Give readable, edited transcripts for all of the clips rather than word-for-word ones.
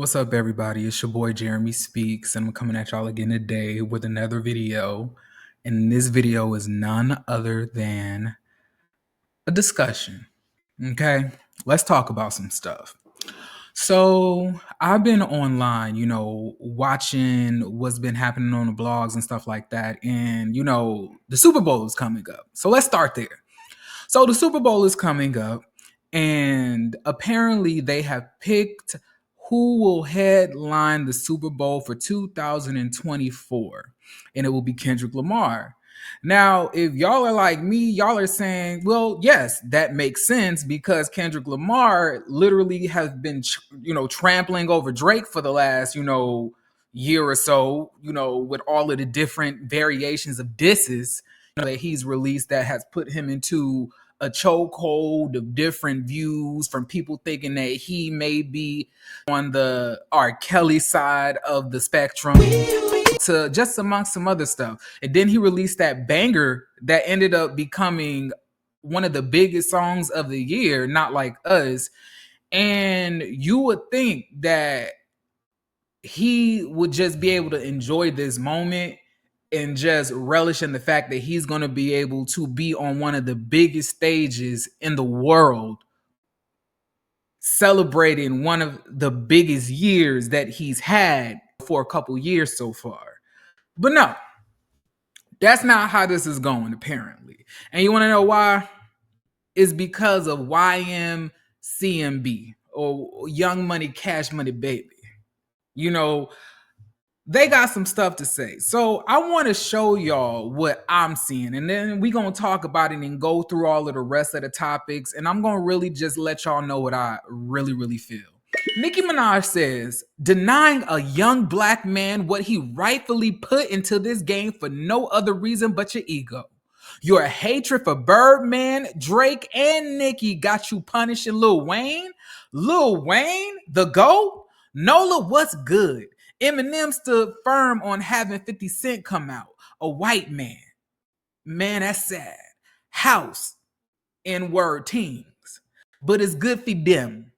What's up, everybody? It's your boy Jeremy Speaks, and I'm coming at y'all again today with another video. And this video is none other than a discussion. Okay, let's talk about some stuff. So I've been online, watching what's been happening on the blogs and stuff like that. And, the Super Bowl is coming up. So let's start there. So the Super Bowl is coming up, and apparently they have picked who will headline the Super Bowl for 2024, and it will be Kendrick Lamar. Now, if y'all are like me, y'all are saying, well, yes, that makes sense because Kendrick Lamar literally has been, trampling over Drake for the last, year or so, with all of the different variations of disses that he's released that has put him into a chokehold of different views from people thinking that he may be on the R. Kelly side of the spectrum to just amongst some other stuff. And then he released that banger that ended up becoming one of the biggest songs of the year, Not Like Us. And you would think that he would just be able to enjoy this moment and just relish in the fact that he's going to be able to be on one of the biggest stages in the world, celebrating one of the biggest years that he's had for a couple years so far. But no, that's not how this is going, apparently. And you want to know why? It's because of Ymcmb, or Young Money, Cash Money Baby. They got some stuff to say. So I want to show y'all what I'm seeing. And then we're going to talk about it and go through all of the rest of the topics. And I'm going to really just let y'all know what I really, really feel. Nicki Minaj says, denying a young black man what he rightfully put into this game for no other reason but your ego. Your hatred for Birdman, Drake, and Nicki got you punishing Lil Wayne? Lil Wayne, the GOAT? Nola, what's good? Eminem stood firm on having 50 Cent come out, a white man. Man, that's sad. House, N-word teams. But it's good for them.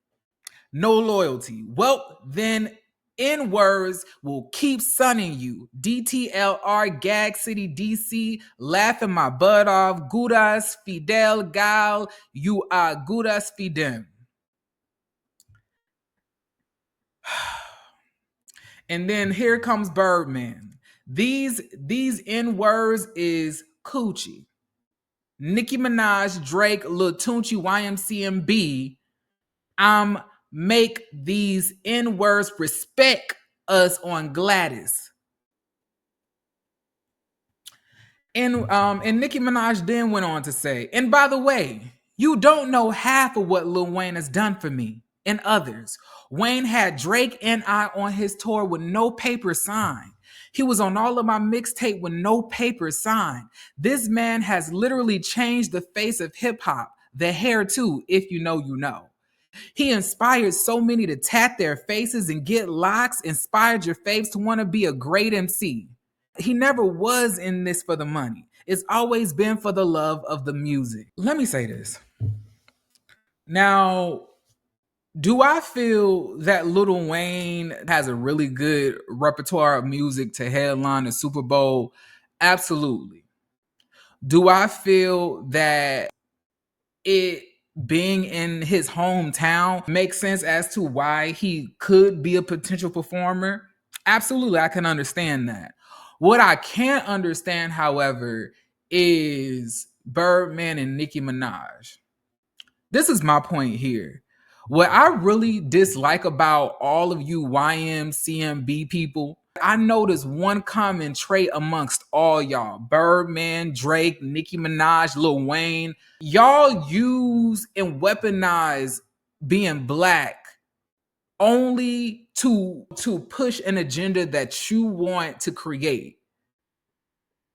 No loyalty. Well, then N-words will keep sunning you. DTLR, Gag City, DC, laughing my butt off. Gudas, Fidel, Gal, you are Gudas Fidem. And then here comes Birdman. These N-words is coochie. Nicki Minaj, Drake, Lil Tunechi, Ymcmb. Make these N-words respect us on Gladys. And Nicki Minaj then went on to say, and by the way, you don't know half of what Lil Wayne has done for me and others. Wayne had Drake and I on his tour with no paper signed. He was on all of my mixtape with no paper signed. This man has literally changed the face of hip hop, the hair too, if you know, you know. He inspired so many to tat their faces and get locks, inspired your faves to want to be a great MC. He never was in this for the money. It's always been for the love of the music. Let me say this. Now, do I feel that Lil Wayne has a really good repertoire of music to headline the Super Bowl? Absolutely. Do I feel that it being in his hometown makes sense as to why he could be a potential performer? Absolutely, I can understand that. What I can't understand, however, is Birdman and Nicki Minaj. This is my point here. What I really dislike about all of you Ymcmb people, I noticed one common trait amongst all y'all. Birdman, Drake, Nicki Minaj, Lil Wayne. Y'all use and weaponize being black only to push an agenda that you want to create.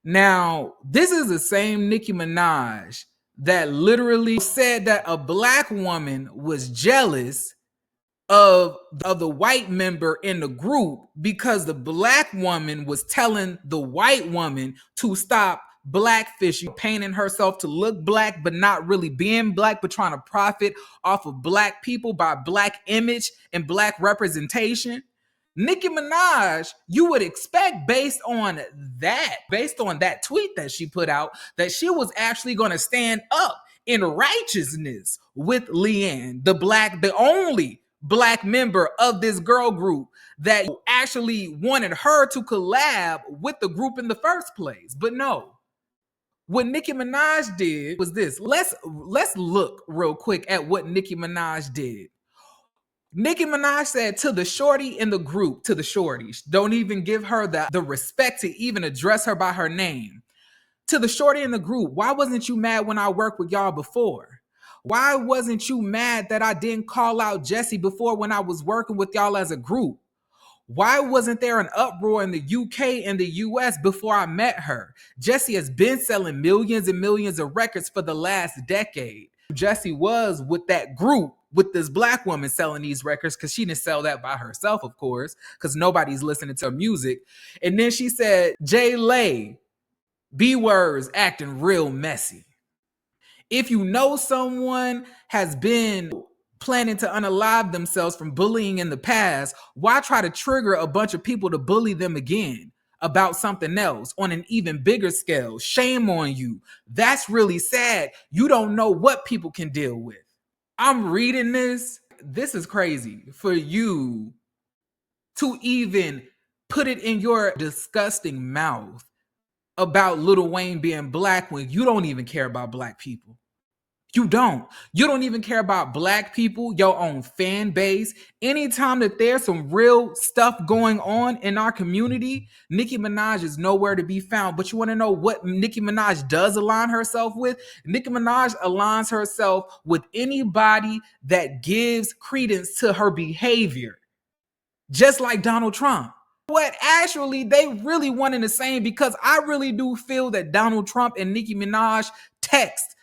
Now, this is the same Nicki Minaj that literally said that a black woman was jealous of the white member in the group because the black woman was telling the white woman to stop blackfish, painting herself to look black, but not really being black, but trying to profit off of black people by black image and black representation. Nicki Minaj, you would expect based on that tweet that she put out, that she was actually going to stand up in righteousness with Leanne, the only black member of this girl group that actually wanted her to collab with the group in the first place. But no, what Nicki Minaj did was this. Let's look real quick at what Nicki Minaj did. Nicki Minaj said to the shorty in the group, to the shorties, don't even give her the respect to even address her by her name. To the shorty in the group, why wasn't you mad when I worked with y'all before? Why wasn't you mad that I didn't call out Jessie before when I was working with y'all as a group? Why wasn't there an uproar in the UK and the US before I met her? Jessie has been selling millions and millions of records for the last decade. Jessie was with that group, with this black woman selling these records, because she didn't sell that by herself, of course, because nobody's listening to her music. And then she said, Jay Lay, B-words acting real messy. If you know someone has been planning to unalive themselves from bullying in the past, why try to trigger a bunch of people to bully them again about something else on an even bigger scale? Shame on you. That's really sad. You don't know what people can deal with. I'm reading this. This is crazy for you to even put it in your disgusting mouth about Lil Wayne being black when you don't even care about black people. You don't even care about black people, your own fan base. Anytime that there's some real stuff going on in our community, Nicki Minaj is nowhere to be found. But you want to know what Nicki Minaj does align herself with? Nicki Minaj aligns herself with anybody that gives credence to her behavior, just like Donald Trump. What actually they really one and the same, because I really do feel that Donald Trump and Nicki Minaj text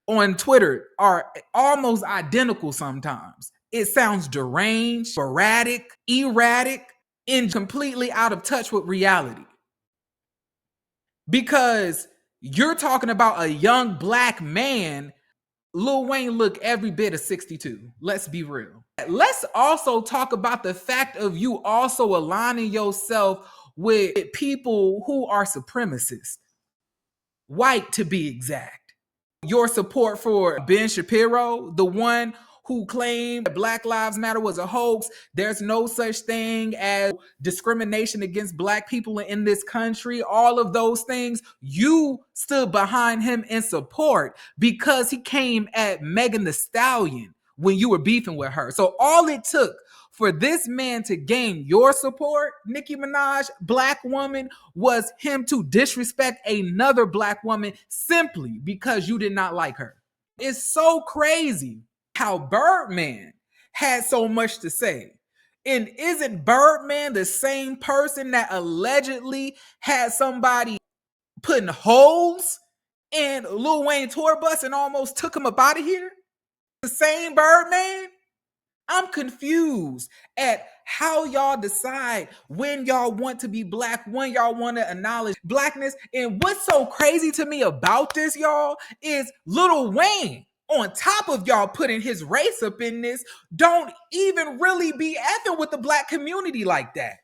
on Twitter are almost identical sometimes. It sounds deranged, sporadic, erratic, and completely out of touch with reality. Because you're talking about a young black man. Lil Wayne look every bit of 62. Let's be real. Let's also talk about the fact of you also aligning yourself with people who are supremacists. White, to be exact. Your support for Ben Shapiro, the one who claimed that Black Lives Matter was a hoax. There's no such thing as discrimination against black people in this country. All of those things, you stood behind him in support because he came at Megan Thee Stallion when you were beefing with her. So all it took for this man to gain your support, Nicki Minaj, black woman, was him to disrespect another black woman simply because you did not like her. It's so crazy how Birdman had so much to say. And isn't Birdman the same person that allegedly had somebody putting holes in Lil Wayne tour bus and almost took him up out of here? The same Birdman? I'm confused at how y'all decide when y'all want to be black, when y'all want to acknowledge blackness. And what's so crazy to me about this, y'all, is Lil Wayne, on top of y'all putting his race up in this, don't even really be effing with the black community like that.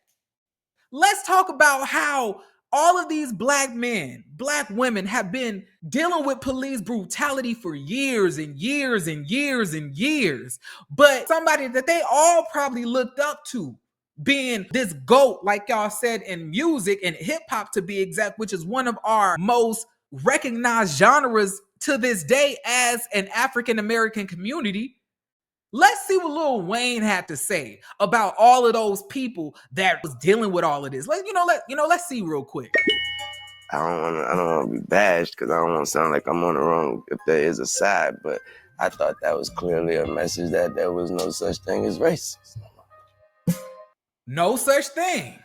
Let's talk about how all of these black men, black women have been dealing with police brutality for years and years and years and years. But somebody that they all probably looked up to, being this GOAT, like y'all said, in music and hip hop to be exact, which is one of our most recognized genres to this day as an African American community. Let's see what Lil Wayne had to say about all of those people that was dealing with all of this. Let's see real quick. I don't want to be bashed because I don't want to sound like I'm on the wrong if there is a side, but I thought that was clearly a message that there was no such thing as racism. No such thing.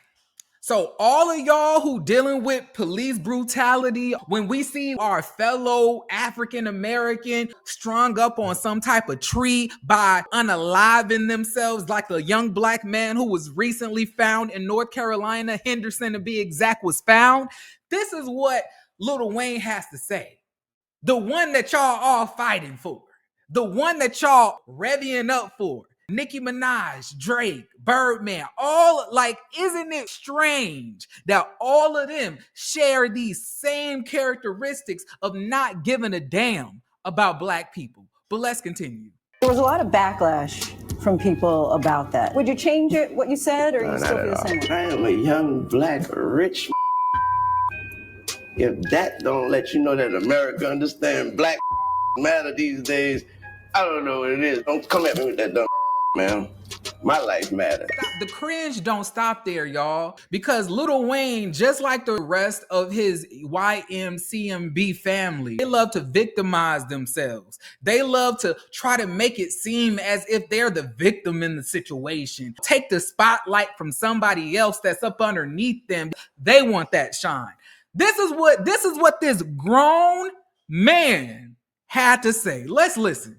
So all of y'all who dealing with police brutality, when we see our fellow African American strung up on some type of tree by unaliving themselves, like the young black man who was recently found in North Carolina, Henderson to be exact, was found. This is what Lil Wayne has to say. The one that y'all all fighting for. The one that y'all revving up for. Nicki Minaj, Drake, Birdman, all like, isn't it strange that all of them share these same characteristics of not giving a damn about black people? But let's continue. There was a lot of backlash from people about that. Would you change it, what you said, or you still feel the same way? I am a young, black, rich. If that don't let you know that America understands black matter these days, I don't know what it is. Don't come at me with that dumb man. My life matters. The cringe don't stop there, y'all, because Lil Wayne, just like the rest of his Ymcmb family, they love to victimize themselves. They love to try to make it seem as if they're the victim in the situation. Take the spotlight from somebody else that's up underneath them. They want that shine. This is what this grown man had to say. Let's listen.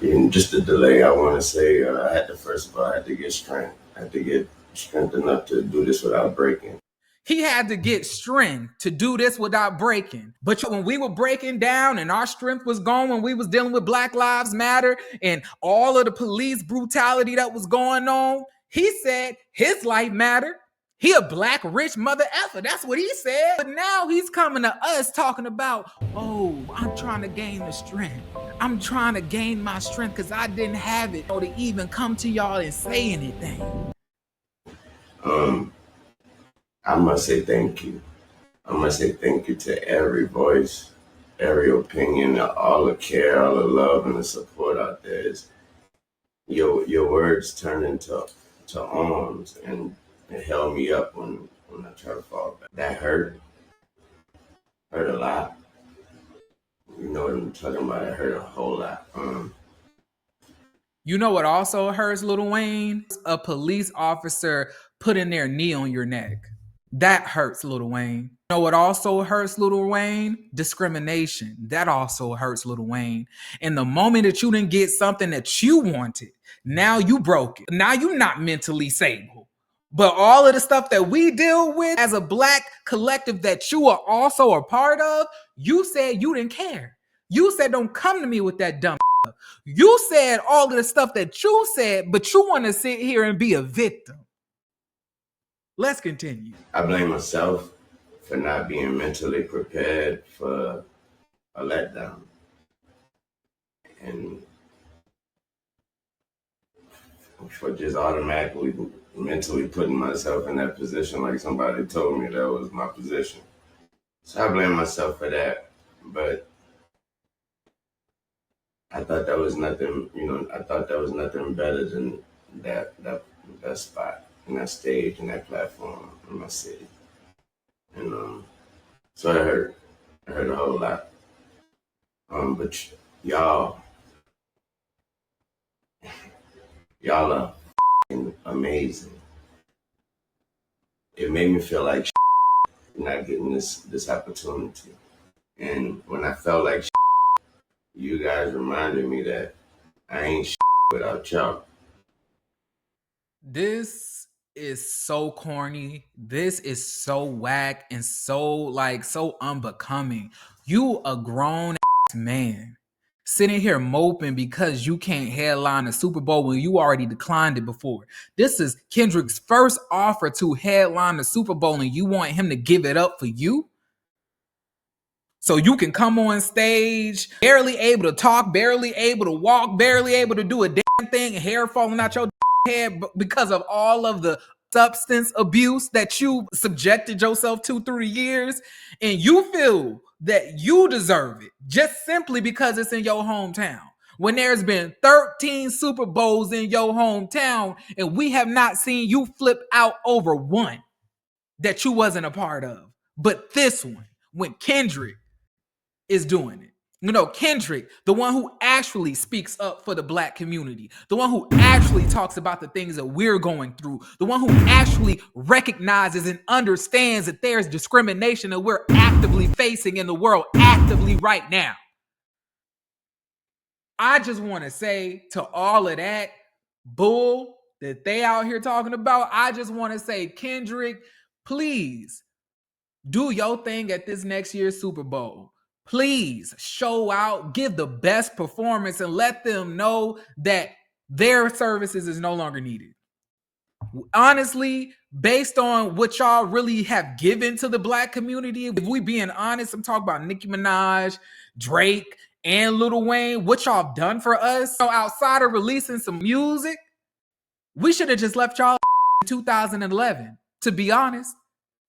In just a delay, I want to say I had to get strength. I had to get strength enough to do this without breaking. He had to get strength to do this without breaking. But when we were breaking down and our strength was gone, when we was dealing with Black Lives Matter and all of the police brutality that was going on, he said his life mattered. He a black rich mother effer. That's what he said. But now he's coming to us talking about, oh, I'm trying to gain the strength. I'm trying to gain my strength because I didn't have it or to even come to y'all and say anything. I must say thank you. I must say thank you to every voice, every opinion, all the care, all the love and the support out there. Your words turned into arms and it held me up when I tried to fall back. That hurt a lot. You know what I'm talking about? It hurt a whole lot. You know what also hurts, Lil Wayne? A police officer putting their knee on your neck. That hurts, Lil Wayne. You know what also hurts, Lil Wayne? Discrimination. That also hurts, Lil Wayne. And the moment that you didn't get something that you wanted, now you broke it. Now you're not mentally stable. But all of the stuff that we deal with as a black collective that you are also a part of, you said you didn't care. You said don't come to me with that dumb stuff. You said all of the stuff that you said, but you want to sit here and be a victim. Let's continue. I blame myself for not being mentally prepared for a letdown. And for just automatically mentally putting myself in that position like somebody told me that was my position. So I blame myself for that. But I thought that was nothing, I thought that was nothing better than that spot and that stage and that platform in my city. And so it hurt. It hurt a whole lot. But y'all are amazing. It made me feel like not getting this opportunity. And when I felt like you guys reminded me that I ain't without y'all. This is so corny. This is so whack and so unbecoming. You a grown ass man sitting here moping because you can't headline a Super Bowl when you already declined it before. This is Kendrick's first offer to headline the Super Bowl and you want him to give it up for you? So you can come on stage, barely able to talk, barely able to walk, barely able to do a damn thing, hair falling out your head because of all of the substance abuse that you subjected yourself to through the years, and you feel that you deserve it just simply because it's in your hometown. When there's been 13 Super Bowls in your hometown and we have not seen you flip out over one that you wasn't a part of. But this one, when Kendrick is doing it. Kendrick, the one who actually speaks up for the black community, the one who actually talks about the things that we're going through, the one who actually recognizes and understands that there's discrimination that we're actively facing in the world actively right now. I just want to say to all of that bull that they out here talking about, I just want to say, Kendrick, please Do your thing at this next year's Super Bowl. Please show out, give the best performance, and let them know that their services is no longer needed. Honestly, based on what y'all really have given to the black community, if we being honest, I'm talking about Nicki Minaj, Drake, and Lil Wayne, what y'all done for us. So outside of releasing some music, we should have just left y'all in 2011, to be honest.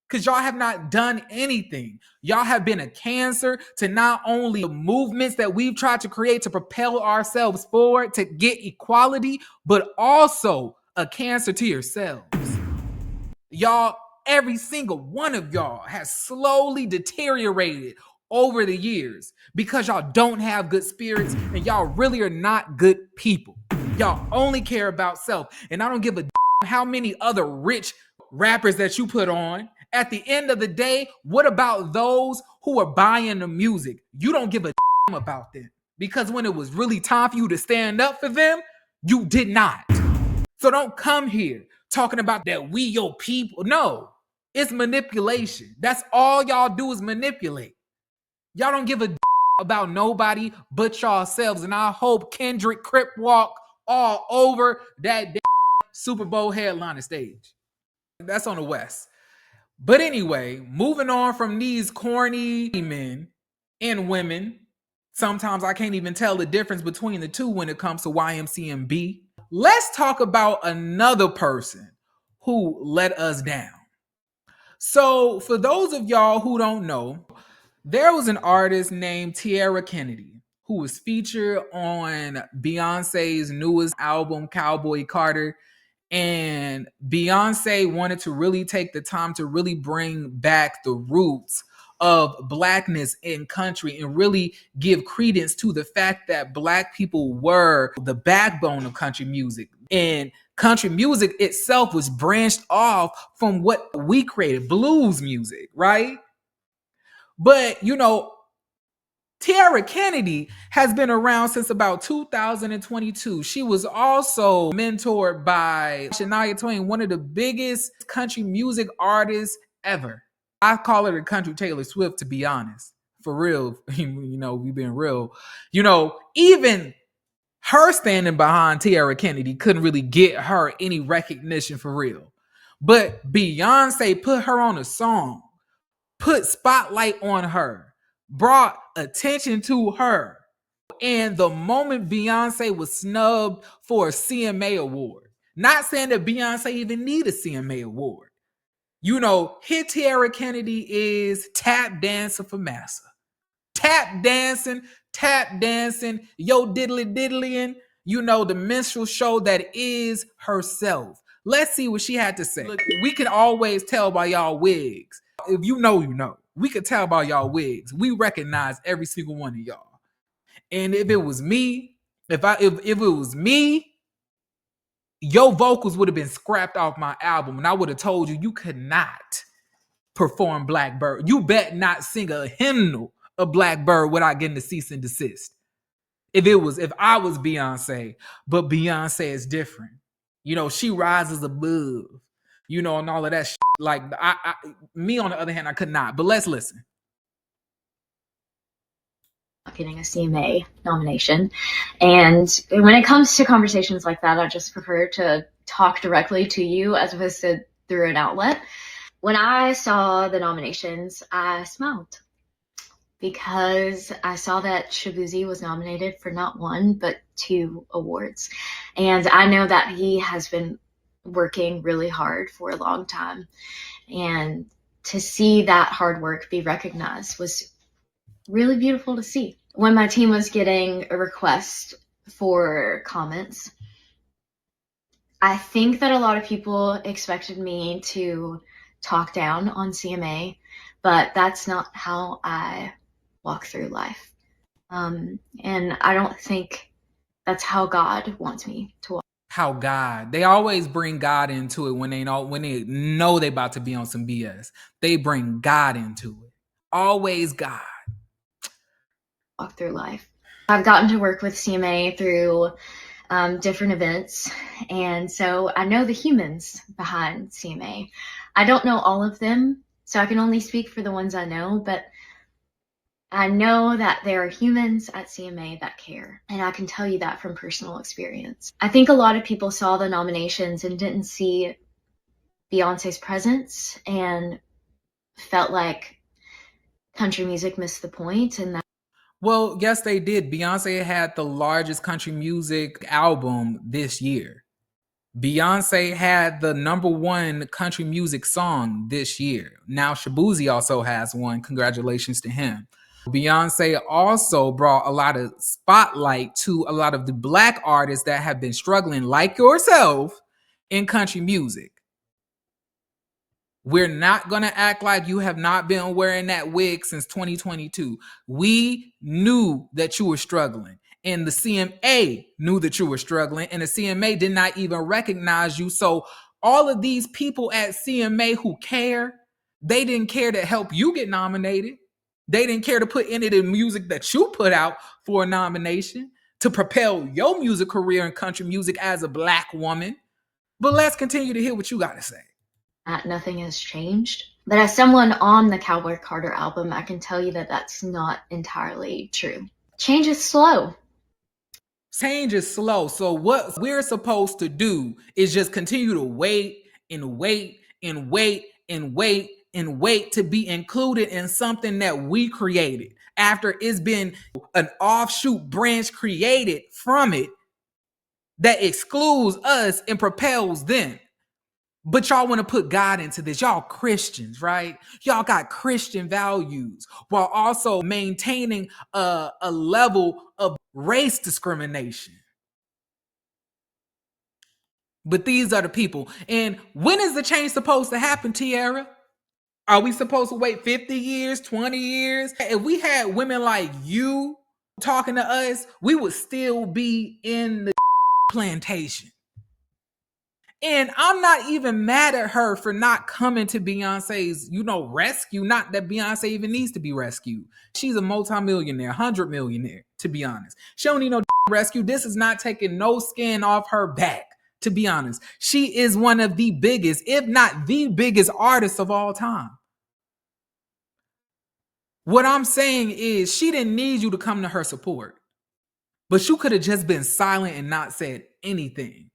Because y'all have not done anything. Y'all have been a cancer to not only the movements that we've tried to create to propel ourselves forward to get equality, but also a cancer to yourselves. Y'all, every single one of y'all has slowly deteriorated over the years because y'all don't have good spirits and y'all really are not good people. Y'all only care about self. And I don't give a damn how many other rich rappers that you put on. At the end of the day, what about those who are buying the music? You don't give a damn about them because when it was really time for you to stand up for them, you did not. So don't come here talking about that we your people. No, it's manipulation. That's all y'all do is manipulate. Y'all don't give a damn about nobody but yourselves. And I hope Kendrick Crip walk all over that damn Super Bowl headliner stage. That's on the West. But anyway, moving on from these corny men and women, sometimes I can't even tell the difference between the two when it comes to Ymcmb. Let's talk about another person who let us down. So for those of y'all who don't know, there was an artist named Tiera Kennedy who was featured on Beyonce's newest album, Cowboy Carter. And Beyonce wanted to really take the time to really bring back the roots of blackness in country and really give credence to the fact that black people were the backbone of country music. And country music itself was branched off from what we created, blues music, right? But, you know, Tiera Kennedy has been around since about 2022. She was also mentored by Shania Twain, one of the biggest country music artists ever. I call her the country Taylor Swift, to be honest. For real, you know, we've been real. You know, even her standing behind Tiera Kennedy couldn't really get her any recognition for real. But Beyonce put her on a song, put spotlight on her, brought attention to her. And the moment Beyonce was snubbed for a CMA award, not saying that Beyonce even need a CMA award. You know, here Tiera Kennedy is tap dancing for massa. Tap dancing, yo diddly diddlying, you know, the minstrel show that is herself. Let's see what she had to say. Look, we can always tell by y'all wigs. If you know, you know. We could tell by y'all wigs. We recognize every single one of y'all. And if it was me, if it was me, your vocals would have been scrapped off my album, and I would have told you could not perform Blackbird. You bet not sing a hymnal of Blackbird without getting a cease and desist. If I was Beyonce, but Beyonce is different. You know, she rises above, you know, and all of that shit. Like me on the other hand, I could not. But let's listen. Getting a CMA nomination. And when it comes to conversations like that, I just prefer to talk directly to you as opposed to through an outlet. When I saw the nominations, I smiled because I saw that Shabuzi was nominated for not one, but 2 awards. And I know that he has been working really hard for a long time. And to see that hard work be recognized was really beautiful to see. When my team was getting a request for comments, I think that a lot of people expected me to talk down on CMA, but that's not how I walk through life. And I don't think that's how God wants me to walk. How God, they always bring God into it when they know they about to be on some BS. They bring God into it. Always God. Walk through life. I've gotten to work with CMA through different events, and so I know the humans behind CMA. I don't know all of them, So I can only speak for the ones I know, but I know that there are humans at CMA that care, and I can tell you that from personal experience. I think a lot of people saw the nominations and didn't see Beyonce's presence and felt like country music missed the point, and that. Well, yes, they did. Beyonce had the largest country music album this year. Beyonce had the #1 country music song this year. Now Shabuzi also has one. Congratulations to him. Beyonce also brought a lot of spotlight to a lot of the Black artists that have been struggling, like yourself, in country music. We're not going to act like you have not been wearing that wig since 2022. We knew that you were struggling, and the CMA knew that you were struggling, and the CMA did not even recognize you. So all of these people at CMA who care, they didn't care to help you get nominated. They didn't care to put any of the music that you put out for a nomination to propel your music career in country music as a Black woman. But let's continue to hear what you got to say. Nothing has changed. But as someone on the Cowboy Carter album, I can tell you that that's not entirely true. Change is slow. Change is slow. So what we're supposed to do is just continue to wait and wait and wait and wait and wait to be included in something that we created after it's been an offshoot branch created from it that excludes us and propels them. But y'all want to put God into this. Y'all Christians, right? Y'all got Christian values while also maintaining a level of race discrimination. But these are the people. And when is the change supposed to happen, Tiera? Are we supposed to wait 50 years, 20 years? If we had women like you talking to us, we would still be in the plantation. And I'm not even mad at her for not coming to Beyonce's, rescue. Not that Beyonce even needs to be rescued. She's a multimillionaire, 100 millionaire, to be honest. She don't need no rescue. This is not taking no skin off her back, to be honest. She is one of the biggest, if not the biggest artist of all time. What I'm saying is she didn't need you to come to her support. But you could have just been silent and not said anything.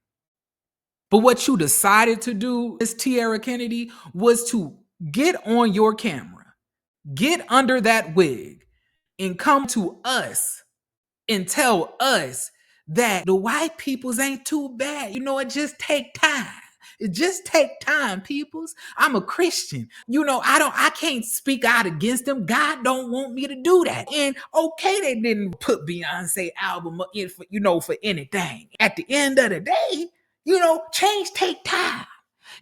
But what you decided to do, Miss Tiera Kennedy, was to get on your camera, get under that wig, and come to us and tell us that the white peoples ain't too bad. It just take time. It just take time, peoples. I'm a Christian. I can't speak out against them. God don't want me to do that. And okay, they didn't put Beyonce album in for anything. At the end of the day, change take time.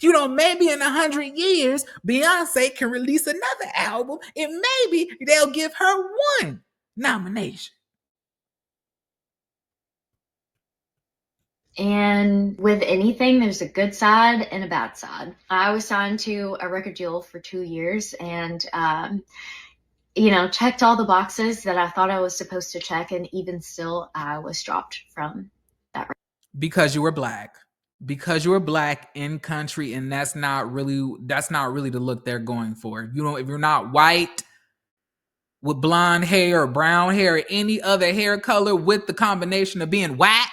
Maybe in 100 years, Beyonce can release another album and maybe they'll give her one nomination. And with anything, there's a good side and a bad side. I was signed to a record deal for 2 years and, checked all the boxes that I thought I was supposed to check. And even still, I was dropped from that record. Because you were Black. Because you were Black in country, and that's not really the look they're going for. If you're not white with blonde hair or brown hair or any other hair color with the combination of being white,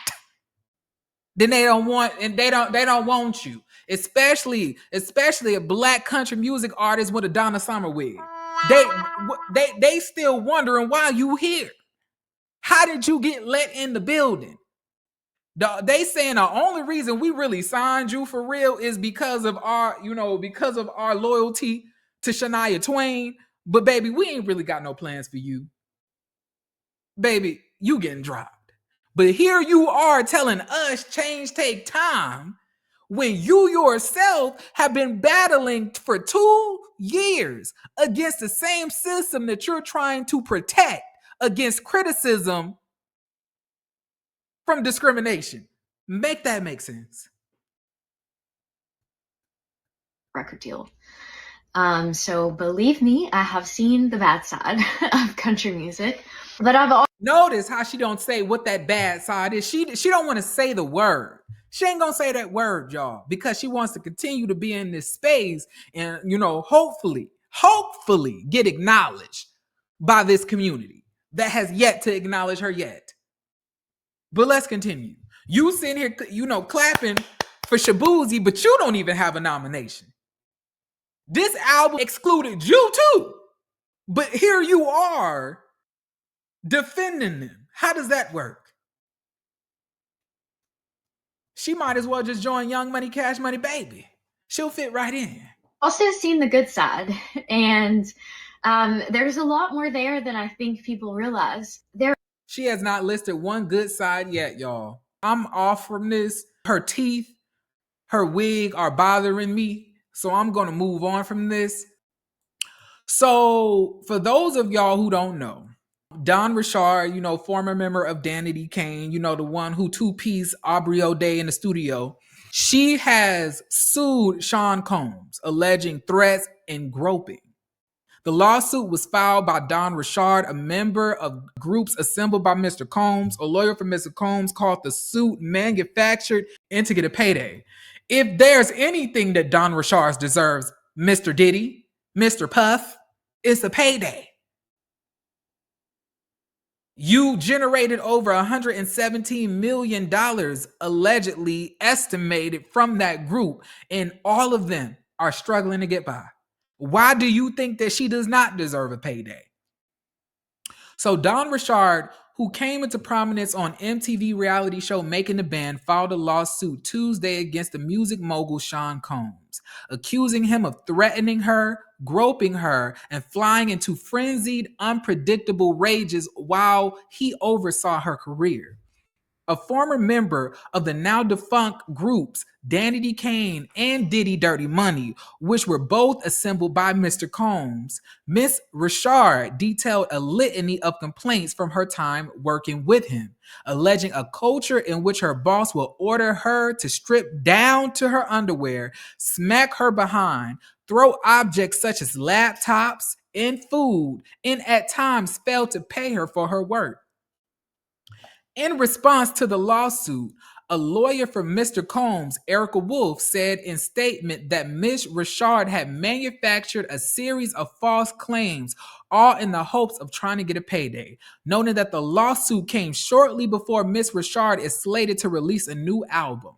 then they don't want you. Especially a Black country music artist with a Donna Summer wig. They still wondering why you here. How did you get let in the building? They saying the only reason we really signed you for real is because of our loyalty to Shania Twain. But baby, we ain't really got no plans for you. Baby, you getting dropped. But here you are telling us change take time when you yourself have been battling for 2 years against the same system that you're trying to protect against criticism from discrimination. Make that make sense. Record deal. So believe me, I have seen the bad side of country music, but notice how she don't say what that bad side is. She don't want to say the word. She ain't gonna say that word, y'all, because she wants to continue to be in this space and hopefully hopefully get acknowledged by this community that has yet to acknowledge her yet. But let's continue. You sitting here, clapping for Shabuzi, but you don't even have a nomination. This album excluded you too. But here you are defending them. How does that work? She might as well just join Young Money, Cash Money, Baby. She'll fit right in. Also seen the good side, and there's a lot more there than I think people realize. She has not listed one good side yet, y'all. I'm off from this. Her teeth, her wig are bothering me, so I'm going to move on from this. So, for those of y'all who don't know, Don Richard, former member of Danity Kane, the one who two-piece Aubrey O'Day in the studio, she has sued Sean Combs, alleging threats and groping. The lawsuit was filed by Don Richard, a member of groups assembled by Mr. Combs. A lawyer for Mr. Combs called the suit manufactured and to get a payday. If there's anything that Don Richard deserves, Mr. Diddy, Mr. Puff, it's a payday. You generated over $117 million allegedly estimated from that group, and all of them are struggling to get by. Why do you think that she does not deserve a payday? So Don Richard, who came into prominence on MTV reality show Making the Band, filed a lawsuit Tuesday against the music mogul Sean Combs, accusing him of threatening her, groping her, and flying into frenzied, unpredictable rages while he oversaw her career. A former member of the now defunct groups Danity Kane and Diddy Dirty Money, which were both assembled by Mr. Combs, Miss Richard detailed a litany of complaints from her time working with him, alleging a culture in which her boss will order her to strip down to her underwear, smack her behind, throw objects such as laptops and food, and at times fail to pay her for her work. In response to the lawsuit, a lawyer for Mr. Combs, Erica Wolf, said in statement that Ms. Richard had manufactured a series of false claims, all in the hopes of trying to get a payday, noting that the lawsuit came shortly before Ms. Richard is slated to release a new album.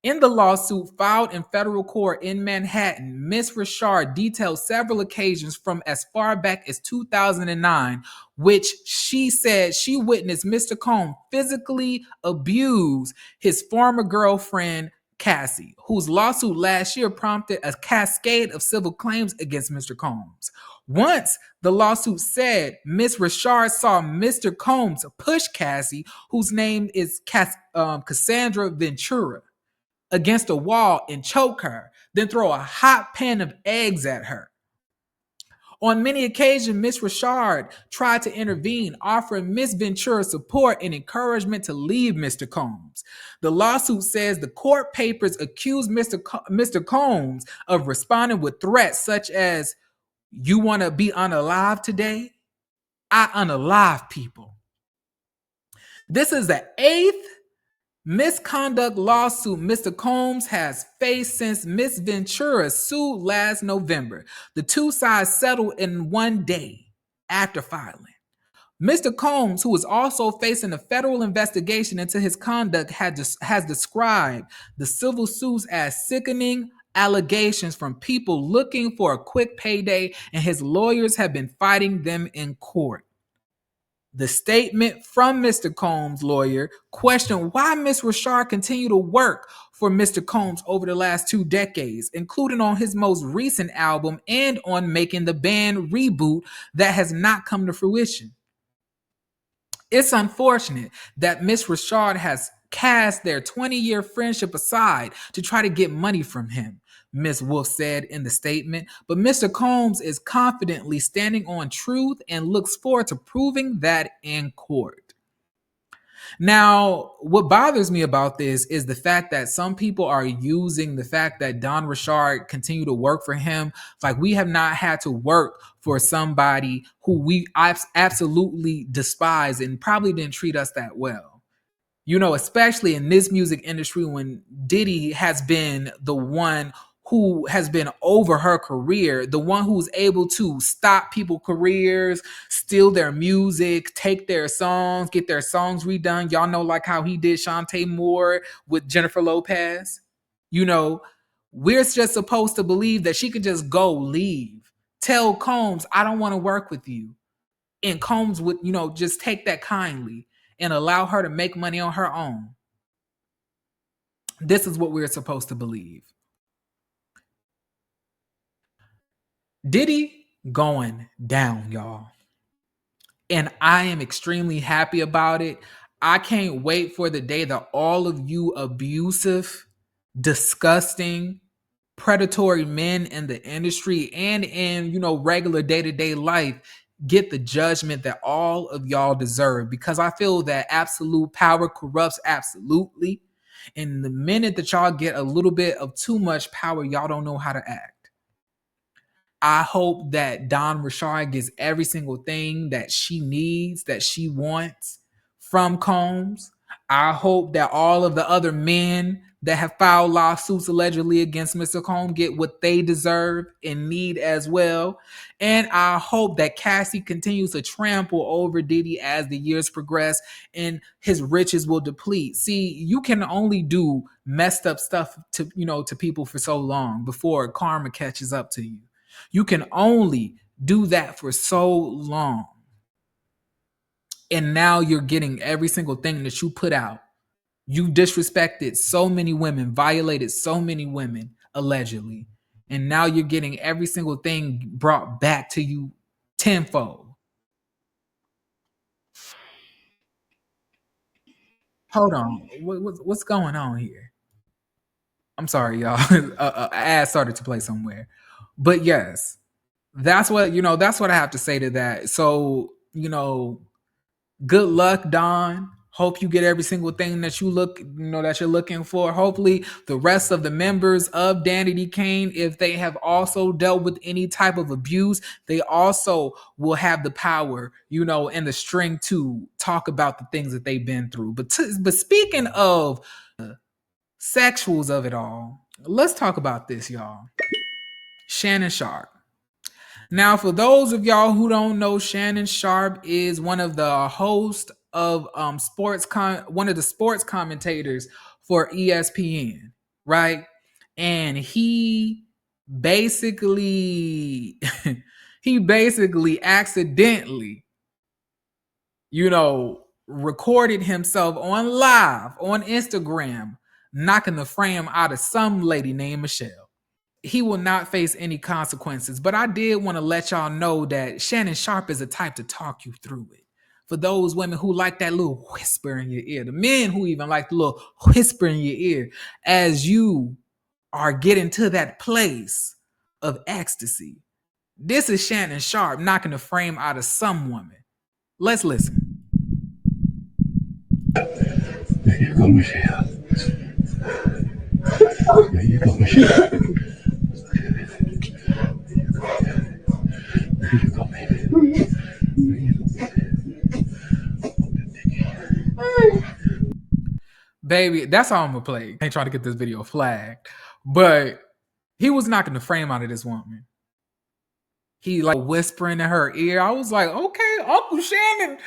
In the lawsuit filed in federal court in Manhattan, Ms. Richard detailed several occasions from as far back as 2009, which she said she witnessed Mr. Combs physically abuse his former girlfriend, Cassie, whose lawsuit last year prompted a cascade of civil claims against Mr. Combs. Once, the lawsuit said Ms. Richard saw Mr. Combs push Cassie, whose name is Cassandra Ventura, against a wall and choke her, then throw a hot pan of eggs at her. On many occasions, Ms. Richard tried to intervene, offering Ms. Ventura support and encouragement to leave Mr. Combs. The lawsuit says the court papers accuse Mr. Combs of responding with threats such as, "You want to be unalive today? I unalive people." This is the 8th misconduct lawsuit Mr. Combs has faced since Ms. Ventura sued last November. The two sides settled in one day after filing. Mr. Combs, who is also facing a federal investigation into his conduct, has described the civil suits as sickening allegations from people looking for a quick payday, and his lawyers have been fighting them in court. The statement from Mr. Combs' lawyer questioned why Ms. Richard continued to work for Mr. Combs over the last 2 decades, including on his most recent album and on Making the Band reboot that has not come to fruition. It's unfortunate that Ms. Richard has cast their 20-year friendship aside to try to get money from him, Ms. Wolf said in the statement, but Mr. Combs is confidently standing on truth and looks forward to proving that in court. Now, what bothers me about this is the fact that some people are using the fact that Don Richard continued to work for him. Like, we have not had to work for somebody who we absolutely despise and probably didn't treat us that well. Especially in this music industry when Diddy has been the one who has been over her career, the one who's able to stop people's careers, steal their music, take their songs, get their songs redone. Y'all know, like how he did Shantae Moore with Jennifer Lopez. You know, we're just supposed to believe that she could just go leave. Tell Combs, I don't want to work with you. And Combs would, you know, just take that kindly and allow her to make money on her own. This is what we're supposed to believe. Diddy going down, y'all. And I am extremely happy about it. I can't wait for the day that all of you abusive, disgusting, predatory men in the industry and in, you know, regular day-to-day life get the judgment that all of y'all deserve, because I feel that absolute power corrupts absolutely. And the minute that y'all get a little bit of too much power, y'all don't know how to act. I hope that Dawn Richard gets every single thing that she needs, that she wants from Combs. I hope that all of the other men that have filed lawsuits allegedly against Mr. Combs get what they deserve and need as well. And I hope that Cassie continues to trample over Diddy as the years progress and his riches will deplete. See, you can only do messed up stuff to, you know, to people for so long before karma catches up to you. You can only do that for so long. And now you're getting every single thing that you put out. You disrespected so many women, violated so many women, allegedly. And now you're getting every single thing brought back to you tenfold. Hold on. What's going on here? I'm sorry, y'all. An ad started to play somewhere. But yes, that's what, you know, that's what I have to say to that. So, you know, good luck, Dawn. Hope you get every single thing that you look, you know, that you're looking for. Hopefully the rest of the members of Danity Kane, if they have also dealt with any type of abuse, they also will have the power, you know, and the strength to talk about the things that they've been through. But speaking of sexuals of it all, let's talk about this, y'all. Shannon Sharpe. Now, for those of y'all who don't know, Shannon Sharpe is one of the hosts of one of the sports commentators for ESPN, right? And he basically accidentally, you know, recorded himself on live on Instagram knocking the frame out of some lady named Michelle. He will not face any consequences, but I did want to let y'all know that Shannon Sharpe is the type to talk you through it. For those women who like that little whisper in your ear, the men who even like the little whisper in your ear, as you are getting to that place of ecstasy. This is Shannon Sharpe knocking the frame out of some woman. Let's listen. There you go, Michelle. There you go, Michelle. There you go, baby. There you go, baby. Baby, that's all I'm gonna play. I ain't trying to get this video flagged, but he was knocking the frame out of this woman. He like whispering in her ear. I was like, okay, Uncle Shannon,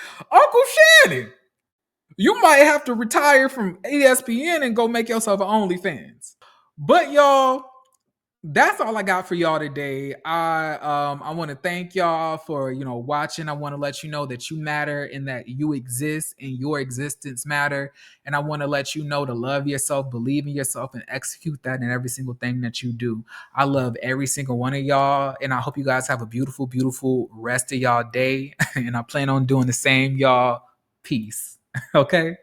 you might have to retire from ESPN and go make yourself an OnlyFans. But y'all, that's all I got for y'all today. I want to thank y'all for, you know, watching. I want to let you know that you matter and that you exist and your existence matter. And I want to let you know to love yourself, believe in yourself, and execute that in every single thing that you do. I love every single one of y'all, and I hope you guys have a beautiful, beautiful rest of y'all day. And I plan on doing the same, y'all. Peace. Okay?